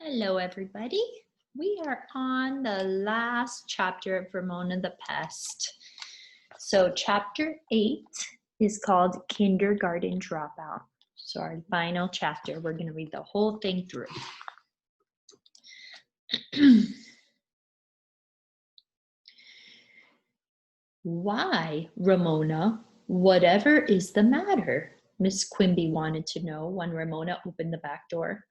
Hello, everybody. We are on the last chapter of Ramona the Pest. So, chapter 8 is called Kindergarten Dropout. So, our final chapter, we're going to read the whole thing through. Why, Ramona? Whatever is the matter? Miss Quimby wanted to know when Ramona opened the back door.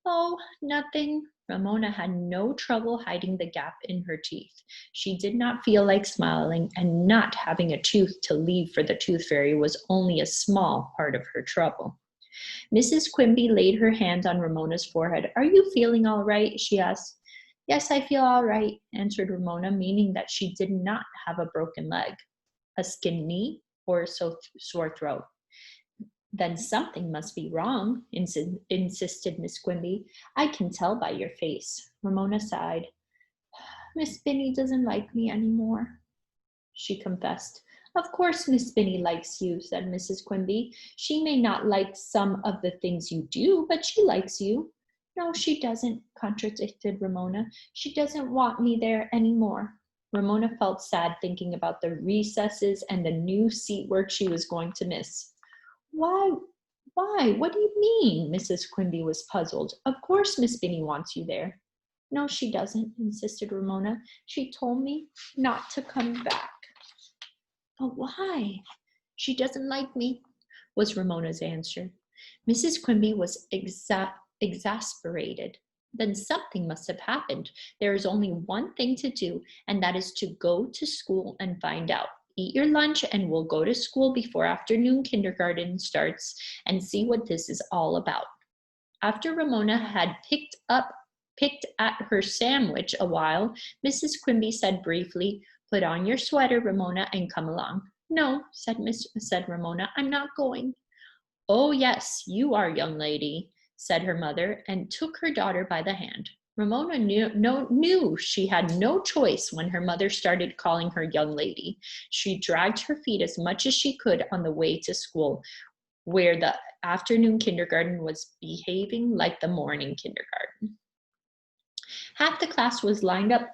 Oh, nothing. Ramona had no trouble hiding the gap in her teeth. She did not feel like smiling, and not having a tooth to leave for the tooth fairy was only a small part of her trouble. Mrs. Quimby laid her hand on Ramona's forehead. Are you feeling all right? She asked. Yes, I feel all right, answered Ramona, meaning that she did not have a broken leg, a skinned knee, or a sore throat. Then something must be wrong, insisted Miss Quimby. I can tell by your face. Ramona sighed. Miss Binny doesn't like me anymore, she confessed. Of course Miss Binny likes you, said Mrs. Quimby. She may not like some of the things you do, but she likes you. No, she doesn't, contradicted Ramona. She doesn't want me there anymore. Ramona felt sad thinking about the recesses and the new seat work she was going to miss. Why? What do you mean? Mrs. Quimby was puzzled. Of course Miss Binny wants you there. No, she doesn't, insisted Ramona. She told me not to come back. But why? She doesn't like me, was Ramona's answer. Mrs. Quimby was exasperated. Then something must have happened. There is only one thing to do, and that is to go to school and find out. Eat your lunch and we'll go to school before afternoon kindergarten starts and see what this is all about. After Ramona had picked at her sandwich a while, Mrs. Quimby said briefly, Put on your sweater, Ramona, and come along. No, said Ramona, I'm not going. Oh, yes, you are, young lady, said her mother, and took her daughter by the hand. Ramona knew she had no choice when her mother started calling her young lady. She dragged her feet as much as she could on the way to school, where the afternoon kindergarten was behaving like the morning kindergarten. Half the class was lined up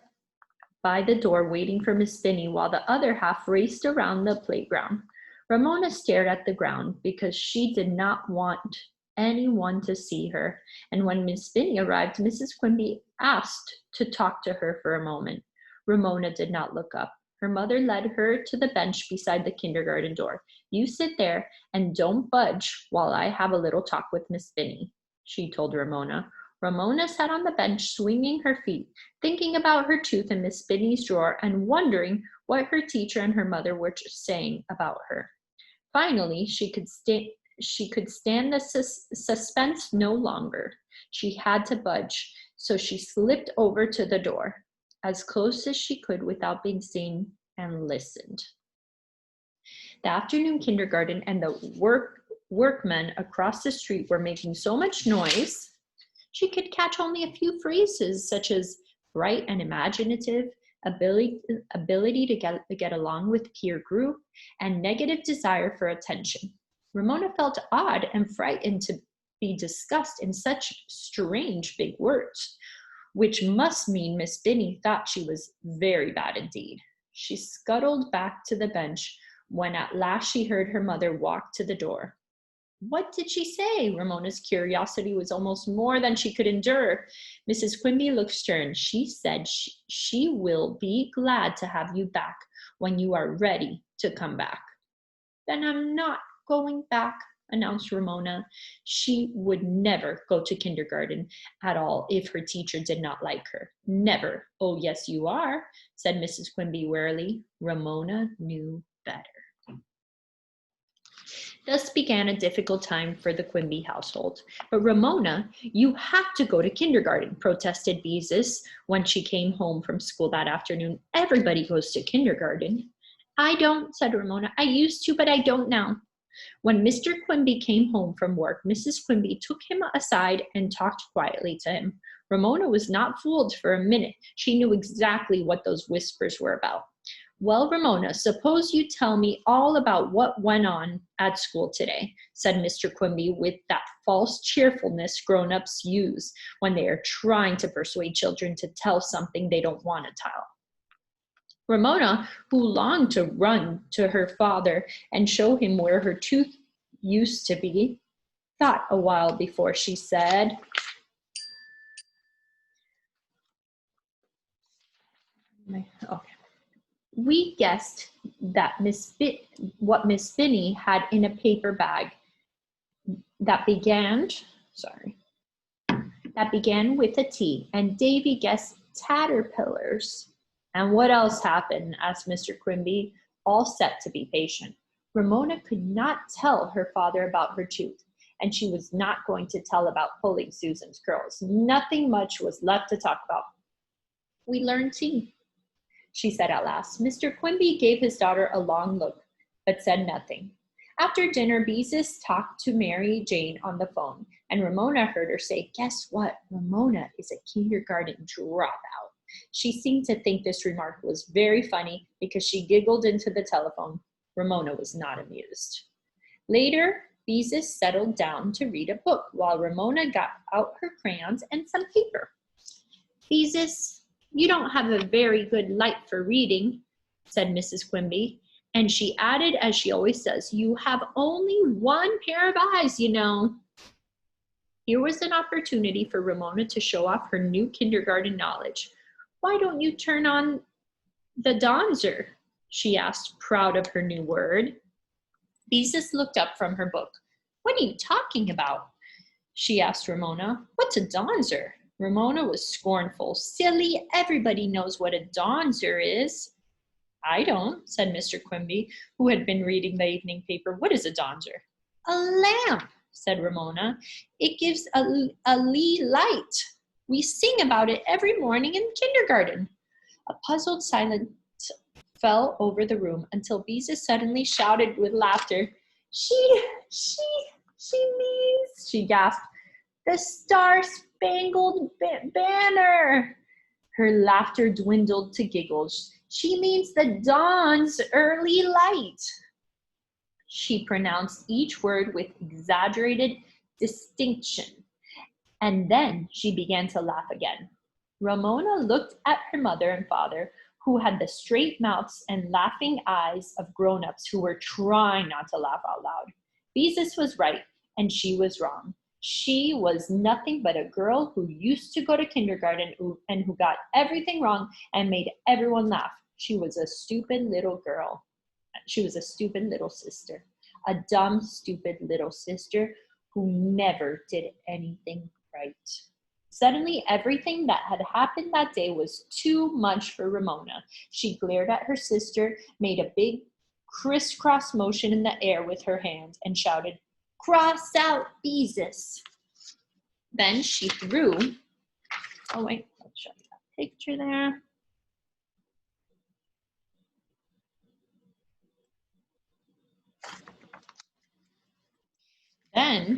by the door waiting for Miss Binny, while the other half raced around the playground. Ramona stared at the ground because she did not want anyone to see her, and when Miss Binny arrived, Mrs. Quimby asked to talk to her for a moment. Ramona did not look up. Her mother led her to the bench beside the kindergarten door. You sit there and don't budge while I have a little talk with Miss Binny, she told Ramona. Ramona sat on the bench, swinging her feet, thinking about her tooth in Miss Binny's drawer and wondering what her teacher and her mother were saying about her. Finally, she could stand the suspense no longer. She had to budge, so she slipped over to the door, as close as she could without being seen, and listened. The afternoon kindergarten and the workmen across the street were making so much noise, she could catch only a few phrases such as bright and imaginative, ability to get along with peer group, and negative desire for attention. Ramona felt odd and frightened to be discussed in such strange big words, which must mean Miss Binny thought she was very bad indeed. She scuttled back to the bench when at last she heard her mother walk to the door. What did she say? Ramona's curiosity was almost more than she could endure. Mrs. Quimby looked stern. She said she will be glad to have you back when you are ready to come back. Then I'm not going back, announced Ramona. She would never go to kindergarten at all if her teacher did not like her. Never. Oh, yes, you are, said Mrs. Quimby wearily. Ramona knew better. Thus began a difficult time for the Quimby household. But Ramona, you have to go to kindergarten, protested Beezus when she came home from school that afternoon. Everybody goes to kindergarten. I don't, said Ramona. I used to, but I don't now. When Mr. Quimby came home from work, Mrs. Quimby took him aside and talked quietly to him. Ramona was not fooled for a minute. She knew exactly what those whispers were about. Well, Ramona, suppose you tell me all about what went on at school today, said Mr. Quimby with that false cheerfulness grown-ups use when they are trying to persuade children to tell something they don't want to tell. Ramona, who longed to run to her father and show him where her tooth used to be, thought a while before she said, okay. We guessed that what Miss Binney had in a paper bag that began with a T, and Davy guessed caterpillars. And what else happened? Asked Mr. Quimby, all set to be patient. Ramona could not tell her father about her tooth, and she was not going to tell about pulling Susan's curls. Nothing much was left to talk about. We learned T, she said at last. Mr. Quimby gave his daughter a long look, but said nothing. After dinner, Beezus talked to Mary Jane on the phone, and Ramona heard her say, "Guess what? Ramona is a kindergarten dropout." She seemed to think this remark was very funny because she giggled into the telephone. Ramona was not amused. Later, Beezus settled down to read a book while Ramona got out her crayons and some paper. "Beezus, you don't have a very good light for reading," said Mrs. Quimby. And she added, as she always does, "You have only one pair of eyes, you know." Here was an opportunity for Ramona to show off her new kindergarten knowledge. "Why don't you turn on the Donzer?" she asked, proud of her new word. Beezus looked up from her book. "What are you talking about?" she asked Ramona. "What's a Donzer?" Ramona was scornful. "Silly, everybody knows what a Donzer is." "I don't," said Mr. Quimby, who had been reading the evening paper. "What is a Donzer?" "A lamp," said Ramona. "It gives a lee light. We sing about it every morning in kindergarten." A puzzled silence fell over the room until Beezus suddenly shouted with laughter. She means," she gasped, "the Star-Spangled Banner." Her laughter dwindled to giggles. "She means the dawn's early light." She pronounced each word with exaggerated distinction, and then she began to laugh again. Ramona looked at her mother and father, who had the straight mouths and laughing eyes of grown-ups who were trying not to laugh out loud. Beezus was right, and she was wrong. She was nothing but a girl who used to go to kindergarten and who got everything wrong and made everyone laugh. She was a stupid little girl. She was a stupid little sister. A dumb, stupid little sister who never did anything right. Suddenly, everything that had happened that day was too much for Ramona. She glared at her sister, made a big crisscross motion in the air with her hand, and shouted, "Cross out, Beezus." Then she threw, oh wait, let's show you that picture there. Then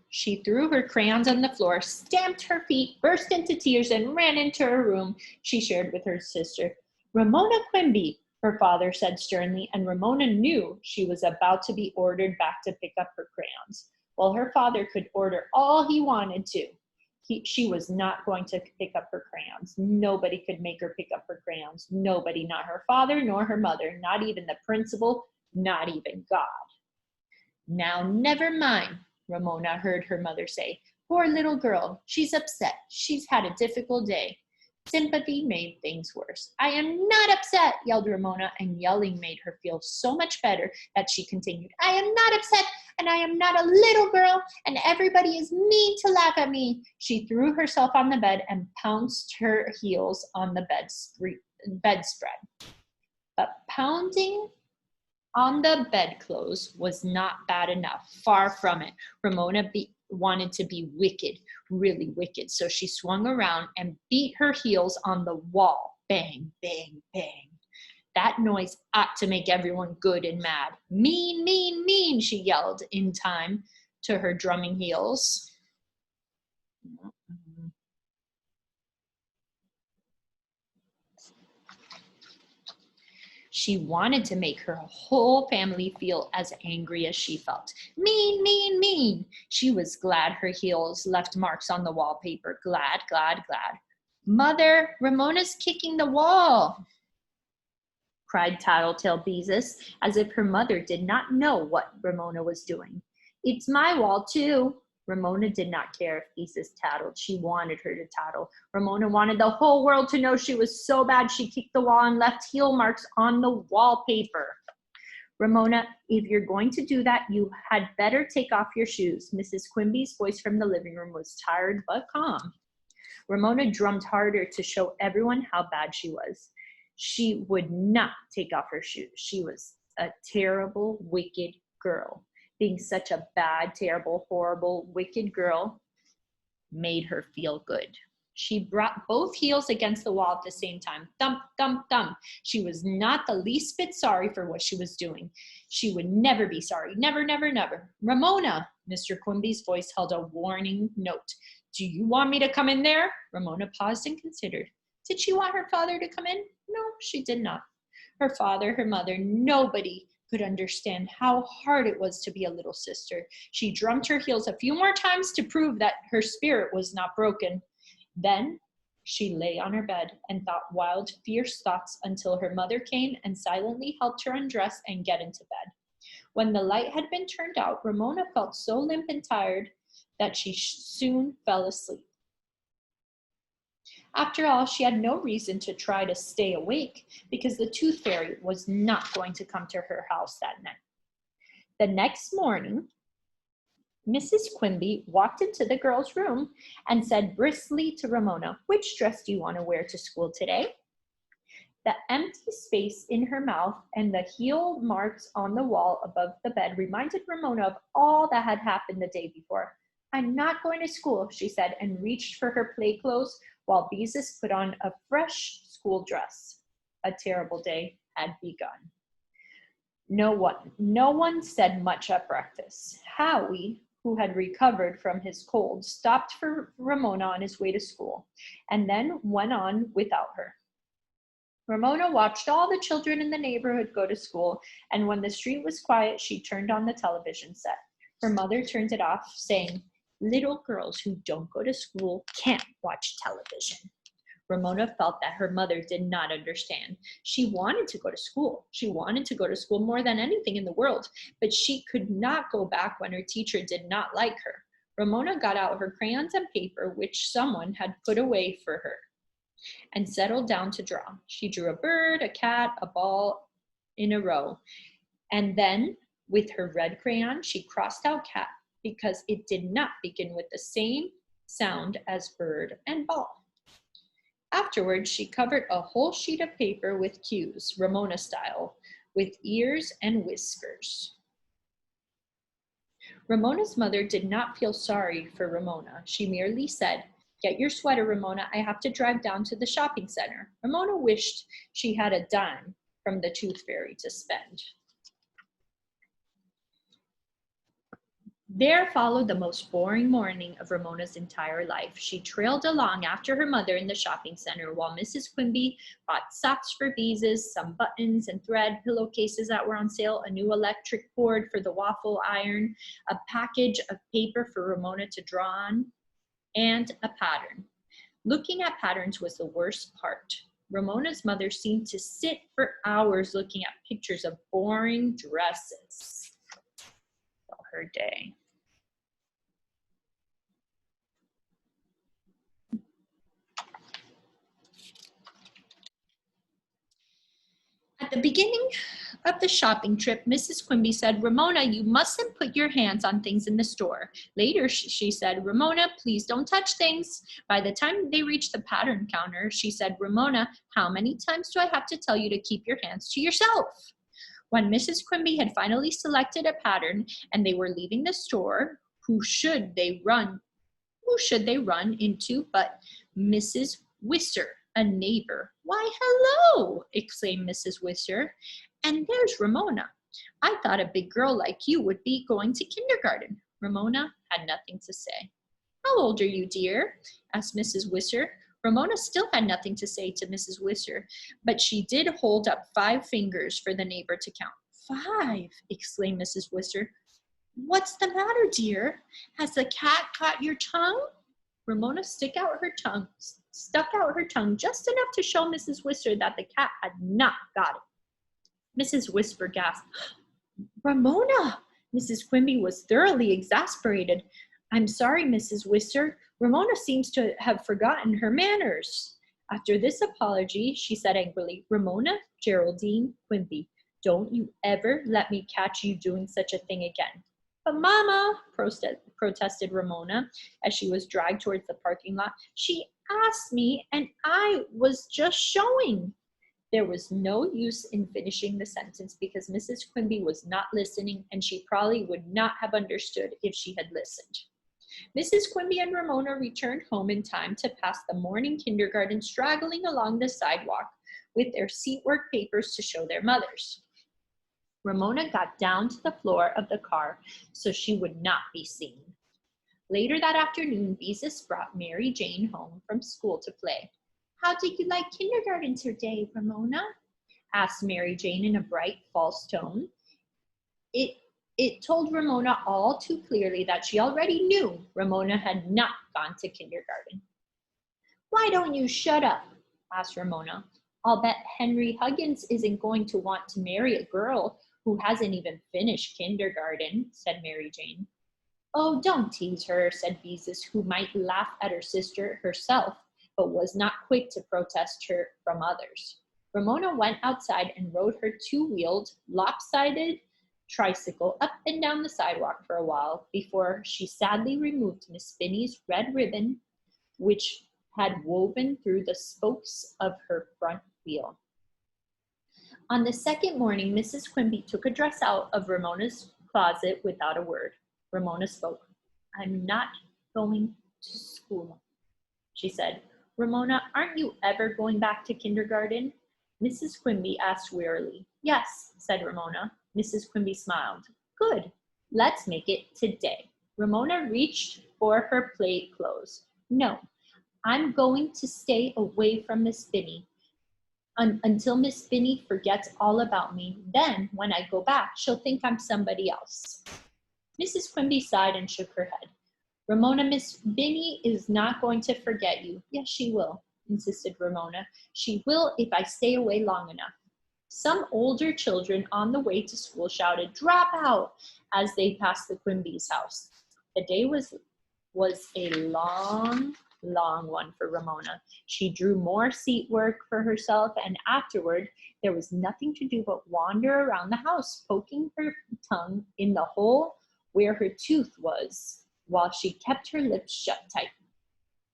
she threw her crayons on the floor, stamped her feet, burst into tears, and ran into her room she shared with her sister. "Ramona Quimby," her father said sternly, and Ramona knew she was about to be ordered back to pick up her crayons. While her father could order all he wanted to, she was not going to pick up her crayons. Nobody could make her pick up her crayons. Nobody, not her father, nor her mother, not even the principal, not even God. "Now, never mind," Ramona heard her mother say. "Poor little girl, she's upset. She's had a difficult day." Sympathy made things worse. "I am not upset," yelled Ramona, and yelling made her feel so much better that she continued, "I am not upset, and I am not a little girl, and everybody is mean to laugh at me." She threw herself on the bed and pounced her heels on the bedspread. But pounding on the bedclothes was not bad enough. Far from it. Ramona wanted to be wicked, really wicked. So she swung around and beat her heels on the wall. Bang, bang, bang. That noise ought to make everyone good and mad. "Mean, mean, mean," she yelled in time to her drumming heels. She wanted to make her whole family feel as angry as she felt. Mean, mean, mean. She was glad her heels left marks on the wallpaper. Glad, glad, glad. Mother, Ramona's kicking the wall, cried Tattletale Beezus, as if her mother did not know what Ramona was doing. It's my wall, too. Ramona did not care if Beezus tattled. She wanted her to tattle. Ramona wanted the whole world to know she was so bad she kicked the wall and left heel marks on the wallpaper. Ramona, if you're going to do that, you had better take off your shoes. Mrs. Quimby's voice from the living room was tired but calm. Ramona drummed harder to show everyone how bad she was. She would not take off her shoes. She was a terrible, wicked girl. Being such a bad, terrible, horrible, wicked girl made her feel good. She brought both heels against the wall at the same time. Thump, thump, thump. She was not the least bit sorry for what she was doing. She would never be sorry. Never, never, never. Ramona, Mr. Quimby's voice held a warning note. Do you want me to come in there? Ramona paused and considered. Did she want her father to come in? No, she did not. Her father, her mother, nobody could understand how hard it was to be a little sister. She drummed her heels a few more times to prove that her spirit was not broken. Then she lay on her bed and thought wild, fierce thoughts until her mother came and silently helped her undress and get into bed. When the light had been turned out, Ramona felt so limp and tired that she soon fell asleep. After all, she had no reason to try to stay awake because the Tooth Fairy was not going to come to her house that night. The next morning, Mrs. Quimby walked into the girls' room and said briskly to Ramona, "Which dress do you want to wear to school today?" The empty space in her mouth and the heel marks on the wall above the bed reminded Ramona of all that had happened the day before. "I'm not going to school," she said, and reached for her play clothes while Beezus put on a fresh school dress. A terrible day had begun. No one said much at breakfast. Howie, who had recovered from his cold, stopped for Ramona on his way to school, and then went on without her. Ramona watched all the children in the neighborhood go to school, and when the street was quiet, she turned on the television set. Her mother turned it off, saying, "Little girls who don't go to school can't watch television." Ramona felt that her mother did not understand. She wanted to go to school. She wanted to go to school more than anything in the world, but she could not go back when her teacher did not like her. Ramona got out her crayons and paper, which someone had put away for her, and settled down to draw. She drew a bird, a cat, a ball in a row, and then, with her red crayon, she crossed out cat because it did not begin with the same sound as bird and ball. Afterwards, she covered a whole sheet of paper with cues, Ramona style, with ears and whiskers. Ramona's mother did not feel sorry for Ramona. She merely said, "Get your sweater, Ramona. I have to drive down to the shopping center." Ramona wished she had a dime from the Tooth Fairy to spend. There followed the most boring morning of Ramona's entire life. She trailed along after her mother in the shopping center while Mrs. Quimby bought socks for Beezus, some buttons and thread, pillowcases that were on sale, a new electric cord for the waffle iron, a package of paper for Ramona to draw on, and a pattern. Looking at patterns was the worst part. Ramona's mother seemed to sit for hours looking at pictures of boring dresses. Her day. At the beginning of the shopping trip, Mrs. Quimby said, "Ramona, you mustn't put your hands on things in the store." Later, she said, "Ramona, please don't touch things." By the time they reached the pattern counter, she said, "Ramona, how many times do I have to tell you to keep your hands to yourself?" When Mrs. Quimby had finally selected a pattern and they were leaving the store, who should they run into but Mrs. Wisser, a neighbor. "Why, hello!" exclaimed Mrs. Wisser. "And there's Ramona. I thought a big girl like you would be going to kindergarten." Ramona had nothing to say. "How old are you, dear?" asked Mrs. Wisser. Ramona still had nothing to say to Mrs. Whistler, but she did hold up 5 fingers for the neighbor to count. 5, exclaimed Mrs. Whistler. What's the matter, dear? Has the cat caught your tongue? Ramona stuck out her tongue just enough to show Mrs. Whistler that the cat had not got it. Mrs. Whistler gasped, Ramona! Mrs. Quimby was thoroughly exasperated. I'm sorry, Mrs. Whistler. Ramona seems to have forgotten her manners. After this apology, she said angrily, Ramona Geraldine Quimby, don't you ever let me catch you doing such a thing again. But Mama, protested Ramona as she was dragged towards the parking lot, she asked me and I was just showing. There was no use in finishing the sentence because Mrs. Quimby was not listening and she probably would not have understood if she had listened. Mrs. Quimby and Ramona returned home in time to pass the morning kindergarten straggling along the sidewalk with their seatwork papers to show their mothers. Ramona got down to the floor of the car so she would not be seen. Later that afternoon, Beezus brought Mary Jane home from school to play. How did you like kindergarten today, Ramona? Asked Mary Jane in a bright, false tone. It told Ramona all too clearly that she already knew Ramona had not gone to kindergarten. Why don't you shut up? Asked Ramona. I'll bet Henry Huggins isn't going to want to marry a girl who hasn't even finished kindergarten, said Mary Jane. Oh, don't tease her, said Beezus, who might laugh at her sister herself, but was not quick to protest her from others. Ramona went outside and rode her 2-wheeled, lopsided tricycle up and down the sidewalk for a while before she sadly removed Miss Spinney's red ribbon, which had woven through the spokes of her front wheel. On the second morning, Mrs. Quimby took a dress out of Ramona's closet without a word. Ramona spoke. I'm not going to school, she said. Ramona, aren't you ever going back to kindergarten? Mrs. Quimby asked wearily. Yes, said Ramona. Mrs. Quimby smiled. Good. Let's make it today. Ramona reached for her play clothes. No, I'm going to stay away from Miss Spinney until Miss Spinney forgets all about me. Then, when I go back, she'll think I'm somebody else. Mrs. Quimby sighed and shook her head. Ramona, Miss Spinney is not going to forget you. Yes, she will, insisted Ramona. She will if I stay away long enough. Some older children on the way to school shouted, drop out, as they passed the Quimby's house. The day was a long one for Ramona. She drew more seat work for herself, and afterward, there was nothing to do but wander around the house, poking her tongue in the hole where her tooth was, while she kept her lips shut tight.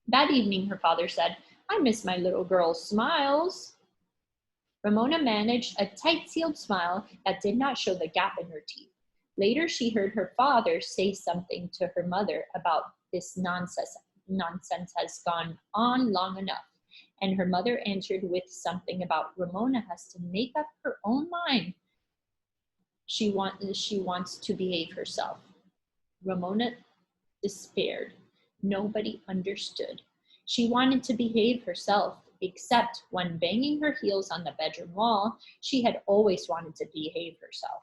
That evening, her father said, I miss my little girl's smiles. Ramona managed a tight-sealed smile that did not show the gap in her teeth. Later, she heard her father say something to her mother about this nonsense has gone on long enough, and her mother answered with something about Ramona has to make up her own mind. She wants to behave herself. Ramona despaired. Nobody understood. She wanted to behave herself, except when banging her heels on the bedroom wall, she had always wanted to behave herself.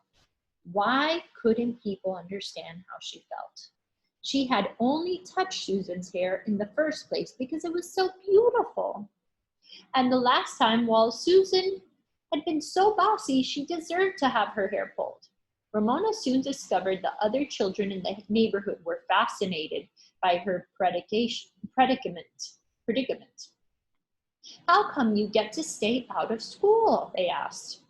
Why couldn't people understand how she felt? She had only touched Susan's hair in the first place because it was so beautiful. And the last time, while Susan had been so bossy, she deserved to have her hair pulled. Ramona soon discovered the other children in the neighborhood were fascinated by her predicament. How come you get to stay out of school? They asked.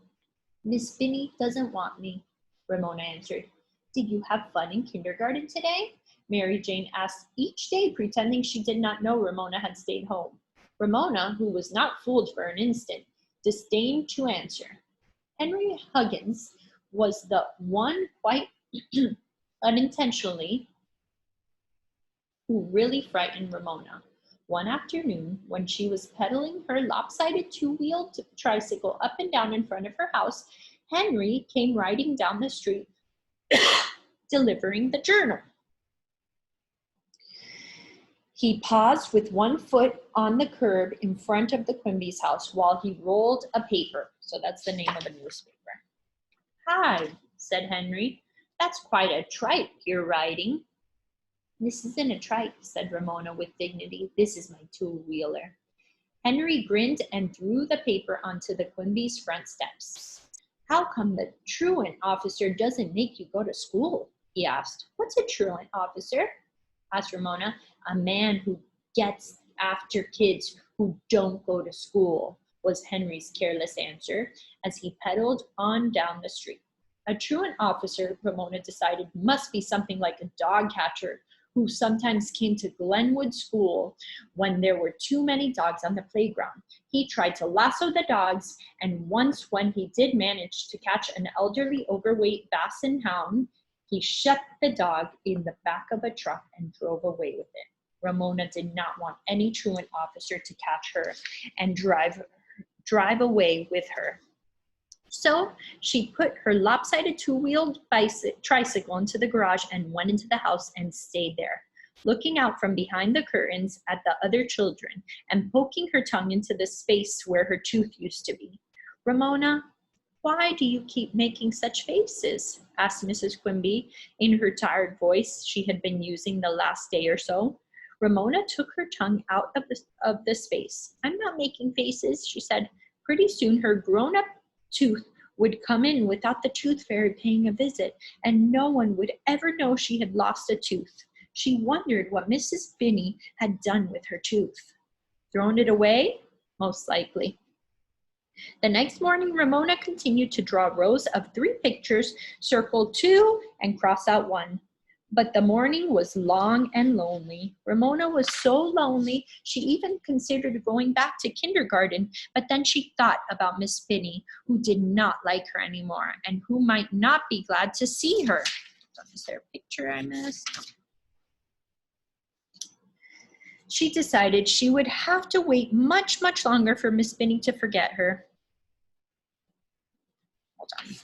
Miss Spinney doesn't want me, Ramona answered. Did you have fun in kindergarten today? Mary Jane asked each day, pretending she did not know Ramona had stayed home. Ramona, who was not fooled for an instant, disdained to answer. Henry Huggins was the one quite unintentionally who really frightened Ramona. One afternoon, when she was pedaling her lopsided 2-wheeled tricycle up and down in front of her house, Henry came riding down the street delivering the journal. He paused with one foot on the curb in front of the Quimby's house while he rolled a paper. So that's the name of a newspaper. "Hi," said Henry. "That's quite a tripe you're riding." "This isn't a tripe," said Ramona with dignity. "This is my two-wheeler." Henry grinned and threw the paper onto the Quimby's front steps. "How come the truant officer doesn't make you go to school?" he asked. "What's a truant officer?" asked Ramona. "A man who gets after kids who don't go to school," was Henry's careless answer as he pedaled on down the street. A truant officer, Ramona decided, must be something like a dog catcher who sometimes came to Glenwood School when there were too many dogs on the playground. He tried to lasso the dogs, and once when he did manage to catch an elderly overweight basset hound, he shut the dog in the back of a truck and drove away with it. Ramona did not want any truant officer to catch her and drive away with her. So she put her lopsided two-wheeled tricycle into the garage and went into the house and stayed there, looking out from behind the curtains at the other children and poking her tongue into the space where her tooth used to be. "Ramona, why do you keep making such faces?" asked Mrs. Quimby in her tired voice she had been using the last day or so. Ramona took her tongue out of the space. "I'm not making faces," she said. "Pretty soon her grown-up tooth would come in without the tooth fairy paying a visit, and no one would ever know she had lost a tooth." She wondered what Mrs. Binney had done with her tooth. Thrown it away? Most likely. The next morning, Ramona continued to draw rows of 3 pictures, circle 2, and cross out 1. But the morning was long and lonely. Ramona was so lonely, she even considered going back to kindergarten, but then she thought about Miss Binney, who did not like her anymore, and who might not be glad to see her. Is there a picture I missed? She decided she would have to wait much, much longer for Miss Binney to forget her. Hold on.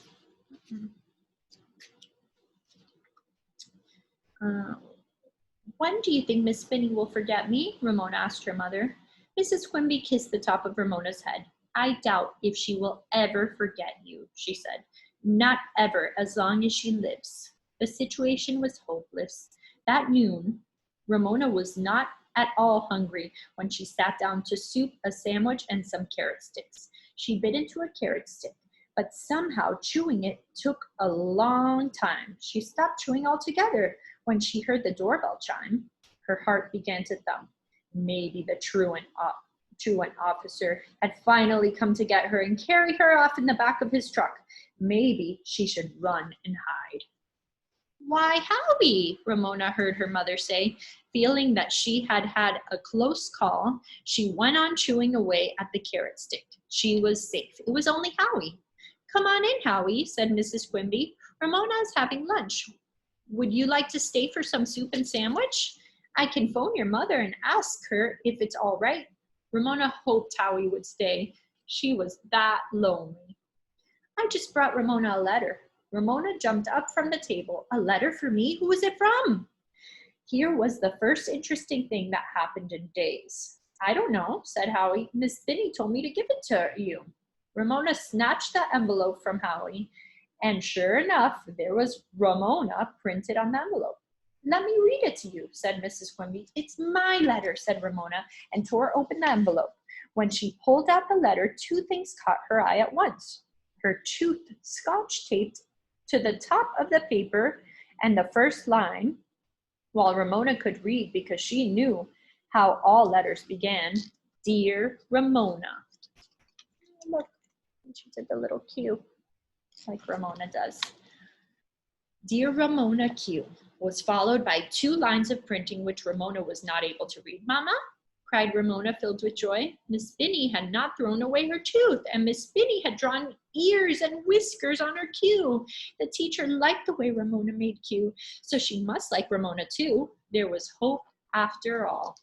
"When do you think Miss Binney will forget me?" Ramona asked her mother. Mrs. Quimby kissed the top of Ramona's head. "I doubt if she will ever forget you," she said. "Not ever, as long as she lives." The situation was hopeless. That noon, Ramona was not at all hungry when she sat down to soup, a sandwich, and some carrot sticks. She bit into a carrot stick, but somehow chewing it took a long time. She stopped chewing altogether when she heard the doorbell chime. Her heart began to thump. Maybe the truant officer had finally come to get her and carry her off in the back of his truck. Maybe she should run and hide. "Why, Howie," Ramona heard her mother say. Feeling that she had had a close call, she went on chewing away at the carrot stick. She was safe. It was only Howie. "Come on in, Howie," said Mrs. Quimby. "Ramona is having lunch. Would you like to stay for some soup and sandwich? I can phone your mother and ask her if it's all right." Ramona hoped Howie would stay. She was that lonely. "I just brought Ramona a letter." Ramona jumped up from the table. "A letter for me? Who is it from?" Here was the first interesting thing that happened in days. "I don't know," said Howie. "Miss Binney told me to give it to you." Ramona snatched the envelope from Howie, and sure enough, there was Ramona printed on the envelope. "Let me read it to you," said Mrs. Quimby. "It's my letter," said Ramona, and tore open the envelope. When she pulled out the letter, 2 things caught her eye at once. Her tooth scotch taped to the top of the paper, and the first line, while Ramona could read because she knew how all letters began, "Dear Ramona." Look, she did the little Q, like Ramona does. "Dear Ramona Q," was followed by 2 lines of printing which Ramona was not able to read. "Mama," cried Ramona, filled with joy. Miss Binney had not thrown away her tooth, and Miss Binney had drawn ears and whiskers on her Q. The teacher liked the way Ramona made Q, so she must like Ramona too. There was hope after all.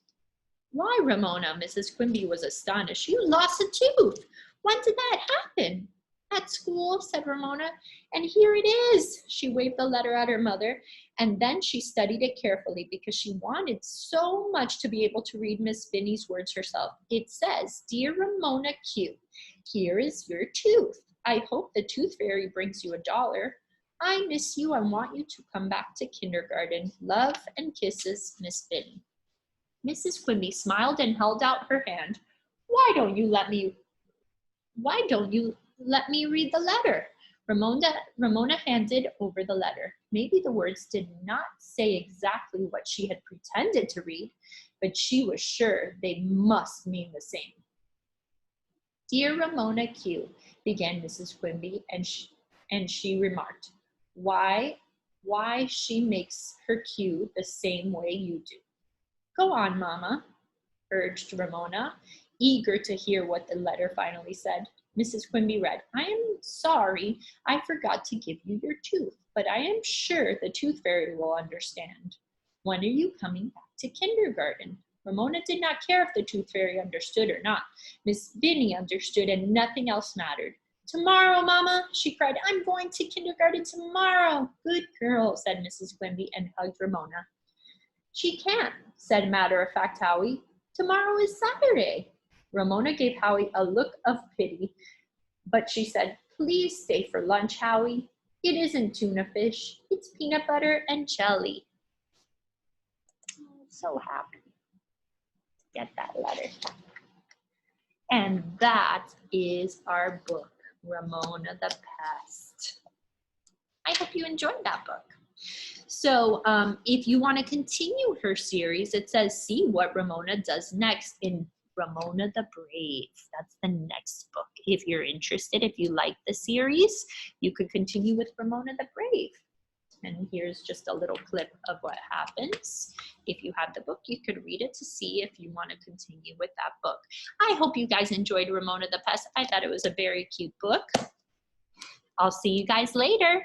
"Why, Ramona," Mrs. Quimby was astonished. "You lost a tooth. When did that happen?" At school, said Ramona, and here it is. She waved the letter at her mother, and then she studied it carefully because she wanted so much to be able to read Miss Vinnie's words herself. It says, Dear Ramona Q, here is your tooth. I hope the tooth fairy brings you $1. I miss you and want you to come back to kindergarten. Love and kisses, Miss Vinnie. Mrs. Quimby smiled and held out her hand. Why don't you let me read the letter? Ramona handed over the letter. Maybe the words did not say exactly what she had pretended to read, but she was sure they must mean the same. Dear Ramona Q, began Mrs. Quimby, and she remarked, why she makes her Q the same way you do. Go on, Mama, urged Ramona, eager to hear what the letter finally said. Mrs. Quimby read, I am sorry I forgot to give you your tooth, but I am sure the tooth fairy will understand. When are you coming back to kindergarten? Ramona did not care if the tooth fairy understood or not. Miss Vinnie understood and nothing else mattered. Tomorrow, Mama, she cried. I'm going to kindergarten tomorrow. Good girl, said Mrs. Quimby and hugged Ramona. She can't, said matter-of-fact Howie. Tomorrow is Saturday. Ramona gave Howie a look of pity, but she said, please stay for lunch, Howie. It isn't tuna fish, it's peanut butter and jelly. I'm so happy to get that letter. And that is our book, Ramona the Pest. I hope you enjoyed that book. So if you want to continue her series, it says, see what Ramona does next in Ramona the Brave. That's the next book. If you're interested, if you like the series, you could continue with Ramona the Brave. And here's just a little clip of what happens. If you have the book, you could read it to see if you want to continue with that book. I hope you guys enjoyed Ramona the Pest. I thought it was a very cute book. I'll see you guys later.